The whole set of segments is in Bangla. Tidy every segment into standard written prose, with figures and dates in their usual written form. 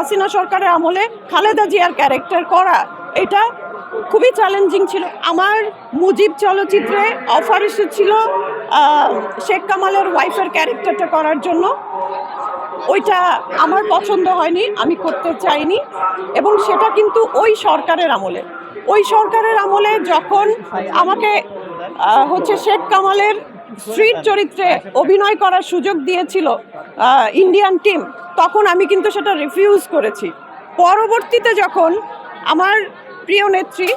হাসিনা সরকারের আমলে খালেদা জিয়ার ক্যারেক্টার করা এটা খুবই চ্যালেঞ্জিং ছিল। আমার মুজিব চলচ্চিত্রে অফার এসেছিল শেখ কামালের ওয়াইফের ক্যারেক্টারটা করার জন্য, ওইটা আমার পছন্দ হয়নি, আমি করতে চাইনি। এবং সেটা কিন্তু ওই সরকারের আমলে যখন আমাকে শেখ কামালের স্ত্রীর চরিত্রে অভিনয় করার সুযোগ দিয়েছিল ইন্ডিয়ান টিম, তখন আমি কিন্তু সেটা রিফিউজ করেছি। পরবর্তীতে যখন আমার প্রিয় নেত্রী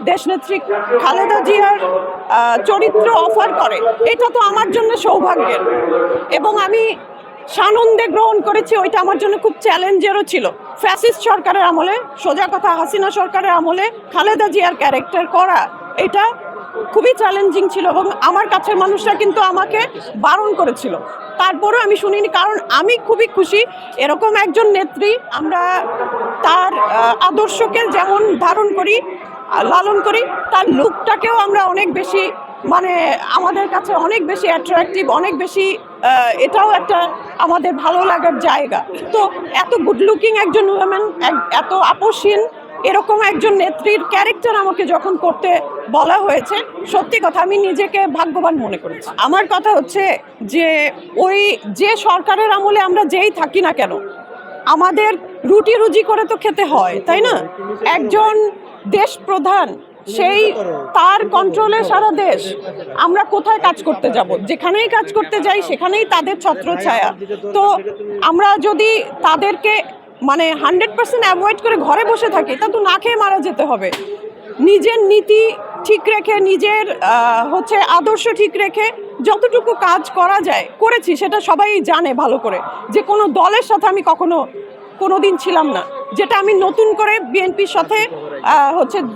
দেশনেত্রী খালেদা জিয়ার চরিত্র অফার করে, এটা তো আমার জন্য সৌভাগ্যের এবং আমি সানন্দে গ্রহণ করেছি। ওইটা আমার জন্য খুব চ্যালেঞ্জেরও ছিল। ফ্যাসিস্ট সরকারের আমলে, সোজা কথা হাসিনা সরকারের আমলে খালেদা জিয়ার ক্যারেক্টার করা এটা খুবই চ্যালেঞ্জিং ছিল এবং আমার কাছের মানুষরা কিন্তু আমাকে বারণ করেছিল, তারপরেও আমি শুনিনি। কারণ আমি খুবই খুশি এরকম একজন নেত্রী, আমরা তার আদর্শকে যেমন ধারণ করি, লালন করি, তার লুকটাকেও আমরা অনেক বেশি আমাদের কাছে অনেক বেশি অ্যাট্রাকটিভ, অনেক বেশি এটাও একটা আমাদের ভালো লাগার জায়গা। তো এত গুড লুকিং একজন উইমেন, এত আপসহীন এরকম একজন নেত্রীর ক্যারেক্টার আমাকে যখন করতে বলা হয়েছে, সত্যি কথা আমি নিজেকে ভাগ্যবান মনে করেছি। আমার কথা হচ্ছে যে ওই যে সরকারের আমলে আমরা যেই থাকি না কেন, আমাদের রুটি রুজি করে তো খেতে হয়, তাই না? একজন দেশ প্রধান, সেই তার কন্ট্রোলে সারা দেশ। আমরা কোথায় কাজ করতে যাব? যেখানেই কাজ করতে যাই সেখানেই তাদের ছত্রছায়া। তো আমরা যদি তাদেরকে 100% অ্যাভয়েড করে ঘরে বসে থাকি, তা তো না খেয়ে মারা যেতে হবে। নিজের নীতি ঠিক রেখে, নিজের আদর্শ ঠিক রেখে যতটুকু কাজ করা যায় করেছি, সেটা সবাই জানে ভালো করে যে কোনো দলের সাথে আমি কোনোদিন ছিলাম না। যেটা আমি নতুন করে বিএনপির সাথে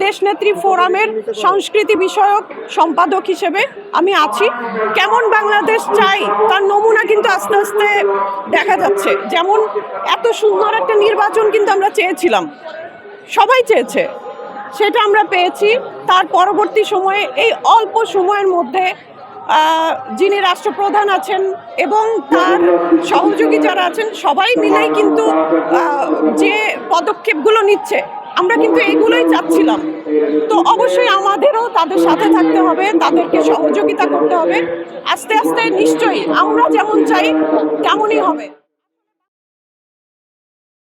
দেশনেত্রী ফোরামের সংস্কৃতি বিষয়ক সম্পাদক হিসেবে আমি আছি। কেমন বাংলাদেশ চাই তার নমুনা কিন্তু আস্তে আস্তে দেখা যাচ্ছে। যেমন এত সুন্দর একটা নির্বাচন কিন্তু আমরা চেয়েছিলাম, সবাই চেয়েছে, সেটা আমরা পেয়েছি। তার পরবর্তী সময়ে এই অল্প সময়ের মধ্যে যিনি রাষ্ট্রপ্রধান আছেন এবং তার সহযোগী যারা আছেন, সবাই মিলেই কিন্তু যে পদক্ষেপগুলো নিচ্ছে, আমরা কিন্তু এগুলোই চাচ্ছিলাম। তো অবশ্যই আমাদেরও তাদের সাথে থাকতে হবে, তাদেরকে সহযোগিতা করতে হবে। আস্তে আস্তে নিশ্চয়ই আমরা যেমন চাই তেমনই হবে।